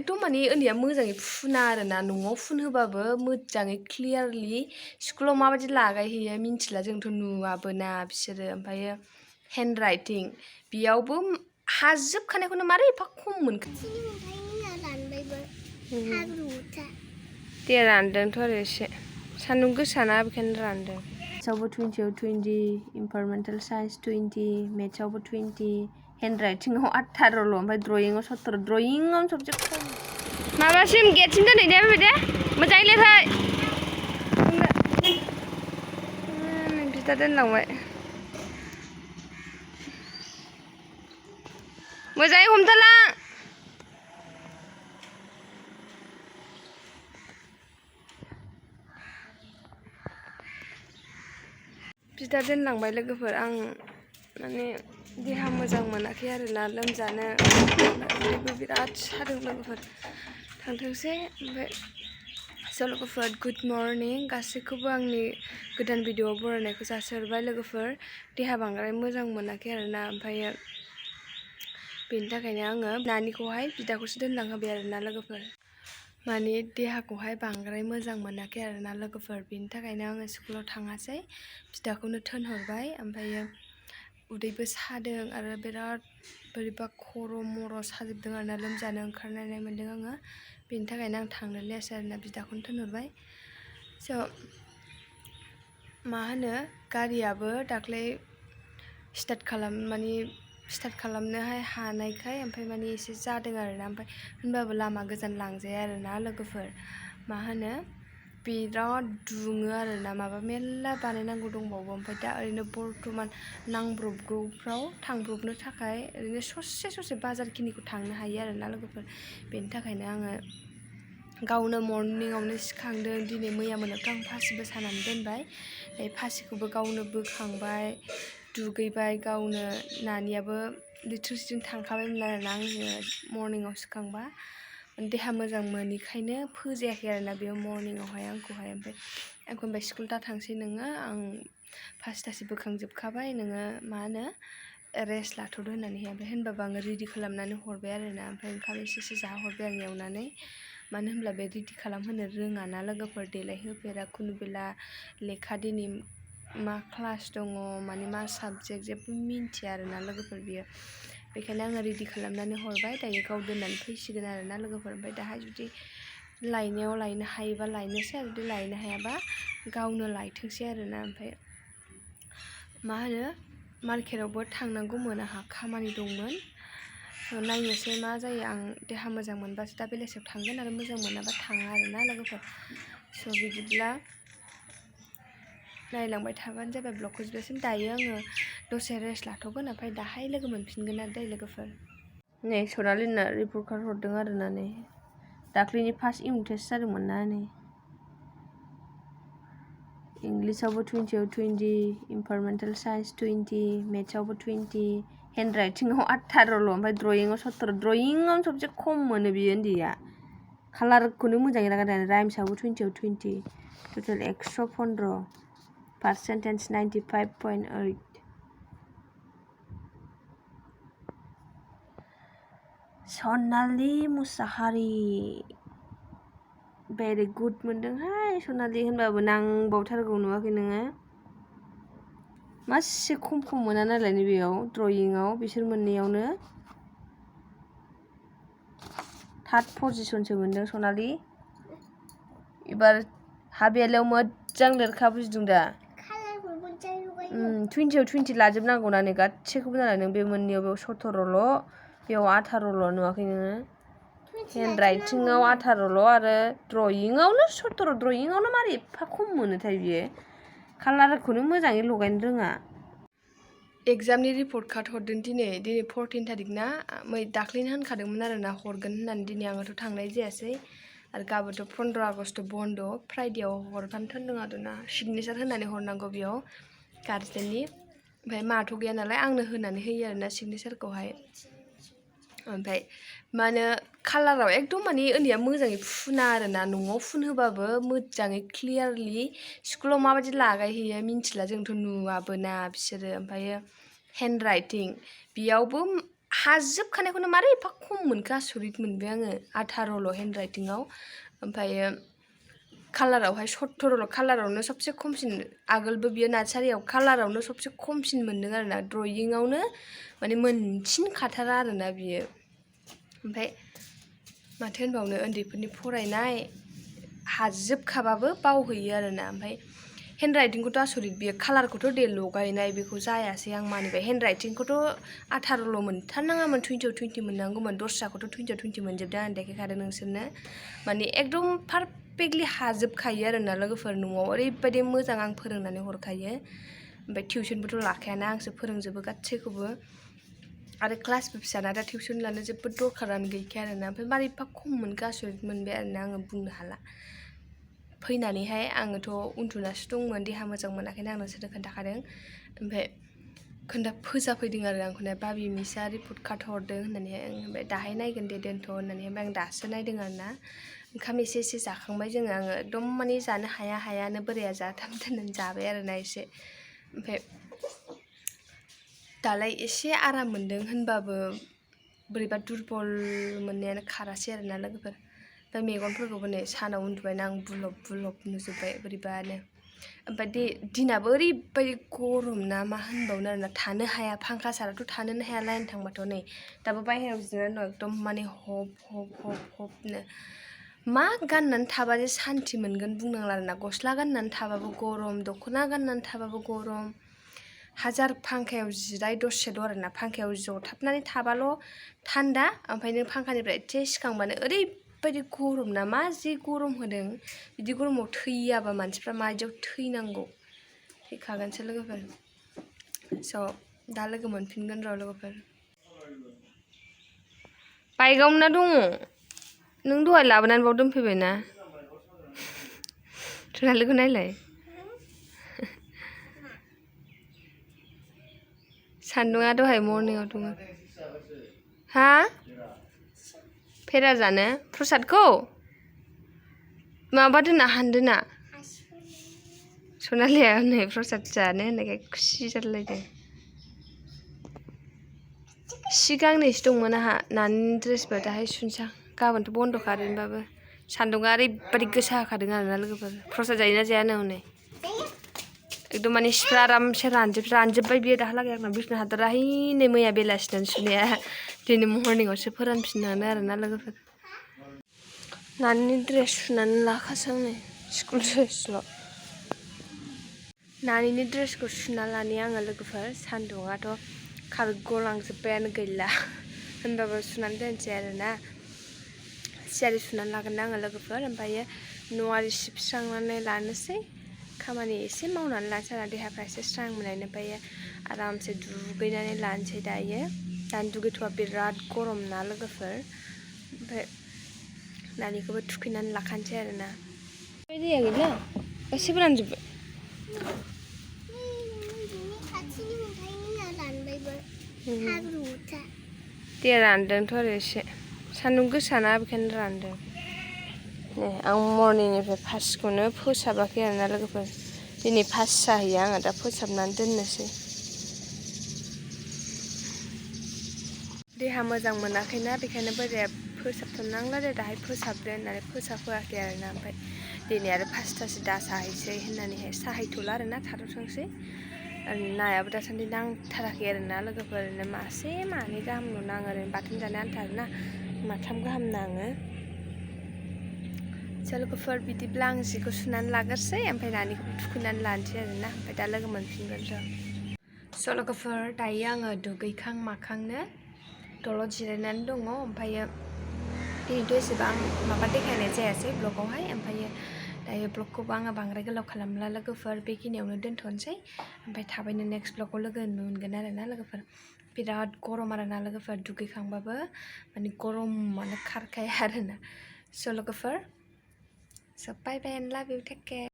एकदम माने उन्दैया मोजाङै फुना आरोना न'आव फुनहोबाबो मोजाङै क्लियारलि स्कुलाव माबायदि लागायहैयो मिन्थिला जोंथ' नुवाबोना बिसोरो ओमफ्रायो हेन्ड राइटिं बेयावबो हाजोबखानायखौनो मारै एफा खम मोनखो दे रानदोंथ' आरो एसे सान्दुं गोसाना बेखायनो रानदों सावबो 20 आव 20 इनभाइरमेन्टेल साइन्स 20 मेथ्सआवबो 20 हेन्ड राइटिंआव 18ल' ओमफ्राय ड्रयिंआव 17 ड्रयिंआव सबसे खम माबासिम गेटसिम दोनहैदे बेबायदि मोजाङै लिरहै बिदा दोनलांबाय मोजाङै हमथालां बिदा दोनलांबाय लोगोफोर आं माने देहा मोजां मोनाखै आरोना लोमजानो उदैबो बिराद सादों लोगोफोर थांथोंसै ओमफ्राय स' लोगोफोर गुड मर्निं गासैखौबो आंनि गोदान भिडिअ'आव बरायनायखौ जासिहरबाय लोगोफोर देहा बांद्राय मोजां मोनाखै आरोना ओमफ्रायो बेनि थाखायनो आङो नानिखौहाय बिदाखौसो दोनलांहोबाय आरोना लोगोफोर माने देहाखौहाय बांद्राय मोजां मोनाखै आरोना लोगोफोर बेनि थाखायनो आङो स्कुलाव थाङासै बिदाखौनो थिनहरबाय ओमफ्रायो उदैबो सादों आरो बिराद बोरैबा खर' मर' साजोबदों आरोना लोमजानो ओंखारनाय मोन्दों आङो बेनि थाखायनो आं थांनो लियासै आरोना बिदाखौनो थिनहरबाय स' मा होनो गारियाबो दाख्लै स्टार्ट खालामनोहाय हानायखाय ओमफ्राय माने एसे जादों आरोना ओमफ्राय होनबाबो लामा गोजान लांजाया आरोना लोगोफोर मा होनो बिराद दुङो आरोना माबा मेल्ला बानायनांगौ दंबावो ओमफ्राय दा ओरैनो बर्थमान नांब्रबगौफ्राव थांब्रबनो थाखाय ओरैनो ससे बाजारखिनिखौ थांनो हायो आरोना लोगोफोर बेनि थाखायनो आङो गावनो मर्निंआवनो सिखांदों दिनै मैया मोनायावथ' आं फासिबो सानानै दोनबाय फासिखौबो गावनो बोखांबाय दुगैबाय गावनो नानियाबो लिट्रिसिजों थांखाबायमोन आरोना आङो मर्निंआव सिखांबा देहा मोजां मोनिखायनो फोजायाखै आरोना बेयाव मर्निंआवहाय आंखौहाय ओमफ्राय आंखौ होनबाय स्कुल दा थांसै नोङो आं फासि बोखांजोबखाबाय नोङो मा होनो रेस्ट लाथ'दो होननानैहाय ओमफ्राय होनबाबो आङो रेडि खालामनानै हरबाय आरोना ओमफ्राय ओंखाम एसे जाहरबाय आं एवनानै मानो होनब्ला बे रेडि खालामहोनो रोङाना लोगोफोर देलायहोफेरा खुनुबेला लेखा दिनै मा क्लास दङ माने मा साबजेक्ट जेबो मिन्थिया आरोना लोगोफोर बियो बेखायनो आङो रेडि खालामनानै हरबाय दायो गाव दोननानै फैसिगोन आरोना लोगोफोर ओमफ्राय दाहाय जुदि लायनायाव लायनो हायोबा लायनोसै आरो जुदि लायनो हायाबा गावनो लायथोंसै आरोना ओमफ्राय मा होनो मार्केटावबो थांनांगौमोन आंहा खामानि दंमोन नायनोसै मा जायो आं देहा मोजां मोनबासो दा बेलासियाव थांगोन आरो मोजां मोनाबा थाङा आरोना लोगोफोर स' बिदिब्ला नायलांबाय थाबानो जाबाय ब्लगखौ जोबजासिम दायो आङो दसे रेस्ट लाथ'गोन ओमफ्राय दाहाय लोगो मोनफिनगोन आरो दै लोगोफोर नै सनालिना रिपर्ट कार्ड हरदों आरोना नै दाख्लैनि फार्स्ट इउनिट टेस्ट जादोंमोन ना नै इंलिसावबो 20 आव 20 इनभाइरमेन्टेल साइन्स 20 मेथ्सआवबो 20 हेन्ड राइटिंआव 18ल' ओमफ्राय ड्रयिंआव 17 ड्रयिंआव सबसे खम मोनो बियो उन्दैया कालारखौनो मोजाङै लागायनानै राइम्सआवबो 20 आव 20 टटेल 115 पार्सेन्टेज 95.8 सनालि मुसाहारि भेरि गुड मोनदोंहाय सनालि होनबाबो नांबावथारगौ नुवाखै नोङो मासे खम मोना नालाय बेयाव ड्रयिंआव बिसोर मोननैयावनो थार्ड पजिशनसो मोनदों सनालि एबार हाबियालायाव मोजां लिरखा बुजिदों दा 20 आव 20 लाजोबनांगौ ना नै गासैखौबो नालाय नों बे मोननैयाव बेयाव 17ल' बेयाव 18ल' नुवाखै नोङो हेन्ड राइटिंआव 18ल' आरो ड्रयिंआवनो 17 ड्रयिंआवनो मारै एफा खम मोनोथाय बियो कालारखौनो मोजाङै लगायनो रोङा एग्जामनि रिपर्ट कार्ड हरदों दिनै 14 थारिख ना दाख्लैनो होनखादोंमोन आरोना हरगोन होननानै दिनै आङोथ' थांनाय जायासै आरो गाबोनथ' 15 आगस्ट बन्द फ्राइडेआव हरफानो थिनदों आरोना सिगनेसार होनानै हरनांगौ बेयाव गार्जेननि ओमफ्राय माथ' गैया नालाय आंनो होनानै होयो आरोना सिगनेसारखौहाय ओमफ्राय मा होनो कालाराव एकदम माने उन्दैया मोजाङै फुना आरोना न'आव फुनहोबाबो मोजाङै क्लियारलि स्कुलाव माबायदि लागायहैयो मिन्थिला जोंथ' नुवाबोना बिसोरो ओमफ्रायो हेन्ड राइटिं बेयावबो हाजोबखानायखौनो मारै एफा खम मोनखो आसरित मोनबाय आङो 18ल' हेन्डराइटिंआव ओमफ्रायो कालारावहाय 17ल' कालारावनो सबसे खमसिन आगोलबो बियो नार्सारियाव कालारावनो सबसे खमसिन मोनदों आरोना ड्रयिंआवनो माने मोनसिनखाथारा आरोना बियो ओमफ्राय माथो होनबावनो उन्दैफोरनि फरायनाय हाजोबखाबाबो बावहैयो आरोना ओमफ्राय हेन्डराइटिंखौथ' आसरित बियो कालारखौथ' दे लगायनाय बेखौ जायासै आं मानिबाय हेन्डराइटिंखौथ' 18ल' मोनथारनाङामोन 20 20 मोननांगौमोन दस्राखौथ' 20 20 मोनजोबदों आं देखायखादों नोंसोरनो माने एकदम पारफेक्टलि हाजोबखायो आरोना लोगोफोर न'आव ओरैबायदि मोजां आं फोरोंनानै हरखायो ओमफ्राय टिउसनबोथ' लाखायाना आंसो फोरोंजोबो गासैखौबो आरो क्लासबो फिसाना दा टिउसन लानो जेबो दरखारानो गैखाया आरोना ओमफ्राय मारै एफा खम मोनखो आसरित मोनबाय आरोना आङो बुंनो हाला फैनानैहाय आङोथ' उन्दुनासो दंमोन देहा मोजां मोनाखैना आं नोंसोरनो खोन्थाखादों ओमफ्राय फोजाफैदों आरो आंखौनो बाबि मिसआ रिपर्ट कार्ड हरदों होननानैहाय ओमफ्राय दाहाय नायगोन दे दोनथ' होननानै ओमफ्राय आं दासो नायदों आरोना ओंखाम एसे एसे जाखांबाय जोङो आङो एकदम माने जानो हायानो बोराया जाथाम दोननानै जाबाय आरोना एसे ओमफ्राय दालाय एसे आराम मोनदों होनबाबो बोरैबा दुरबल मोननायानो खारासै आरोना लोगोफोर ओमफ्राय मेगनफोरखौबो नै सानाव उन्दुबायना आं बुलब बुलब नुजोब्बाय बोरैबानो ओमफ्राय दिनाबो ओरैबायदि गरम ना मा होनबावनो आरोना थानो हाया फांखा साराथ' थानोनो हाया लाइन थांबाथ' नै दाबो बाहेरायाव जिरायनानै दं एकदम माने हबनो मा गाननानै थाबा जे सान्थि मोनगोन बुंनांला आरोना गस्ला गाननानै थाबाबो गरम दख'ना गाननानै थाबाबो गरम हाजार फांखायाव जिराय दसेल' आरोना फांखायाव जथाबनानै थाबाल' थान्दा ओमफ्राय नों फांखानिफ्राय एसे सिखांबानो ओरैबायदि गरम ना मा जि गरम होदों बिदि गरमाव थैयाबा मानसिफ्रा माबायदियाव थैनांगौ थैखागोनसो लोगोफोर स' दा लोगो मोनफिनगोन र' लोगोफोर बाइकआवनो दङ नों दहाय लाबोनानै बाव दोनफैबाय ना सनालिखौ नायलाय सान्दुङा दहाय मर्निंआव दङ हा फेरा जानो प्रसादखौ माबा दोना हानदोना सनालिया नै प्रसाद जानो होननायखाय खुसि जालायदों सि गांनैसो दंमोन आंहा नानि ड्रेसबो दाहाय सुनसां गाबोनथ' बन्द'खा ओरैनोबाबो सान्दुङा ओरैबायदि गोसा होखादों आरोना लोगोफोर प्रसाद जायोना जायानो हनै एकदम माने सिफ्रा आरामसे रानजोब्बाय बियो दाहालागै आंना बिसना हादराहाय नै मैया बेलासिनानै सुनाया दिनै मर्निंआवसो फोरानफिननानै आरोना लोगोफोर नानि ड्रेस सुनानै लाखासै आं नै स्कुल ड्रेसल' नानिनि ड्रेसखौ सुना लानि आङो लोगोफोर सान्दुङाथ' खारग'लांजोब्बायानो गैला होनबाबो सुनानै दोनसै आरोना सियारि सुनानै लागोन आङो लोगोफोर ओमफ्रायो न'आरि सिबस्रांनानै लानोसै खामानि एसे मावनानै लानोसै आरो देहाफ्रा एसे स्रां मोननायनि ओमफ्रायो आरामसे दुगैनानै लानोसै दानो दुगैथ'वा बिराद गरम ना लोगोफोर ओमफ्राय नानिखौबो थुखैनानै लाखानोसै आरोना दैया गैला गासैबो रानजोब्बाय दैया रानदोंथ' आरो एसे सान्दुं गोसाना बेखायनो रानदों नै आं मर्निंनिफ्राय फार्स्टखौनो फोसाबाखै आरोना लोगोफोर दिनै फार्स्ट जाहैयो आङो दा फोसाबनानै दोननोसै देहा मोजां मोनाखैना बेखायनो बोराया फोसाबथ'नांला दे दाहाय फोसाबदो होननानै फोसाबहोआखै आरोना ओमफ्राय दिनै आरो फार्स्टथासो दा साहैसै होननानैहाय साहैथ'ला आरोना थाथ'थोंसै नायाबो दासान्दि नांथाराखै आरोना लोगोफोर ओरैनो मासे मानै गाहामल' नाङो ओरैनो बाथोन जानो आन्था आरोना माथाम गाहाम नाङो लोगोफोर बिदिब्ला आं जिखौ सुनानै लाग्रोसै ओमफ्राय नानिखौबो थुखैनानै लानोसै आरोना ओमफ्राय दा लोगो मोनफिनगोन ज' लोगोफोर दायो आङो दुगैखां माखांनो दलद जिरायनानै दङ ओमफ्रायो दिनैथ' एसेबां माबा देखायनाय जायासै ब्लगावहाय ओमफ्रायो दायो ब्लगखौबो आङो बांद्राय गोलाव खालामला लोगोफोर बेखिनियावनो दोनथ'नोसै ओमफ्राय थाबैनो नेक्स्ट ब्लगाव लोगो मोनगोन आरोना लोगोफोर बिराद गरम आरोना लोगोफोर दुगैखांबाबो माने गरमानो खारखाया आरोना स' लोगोफोर So bye bye and love you, take care.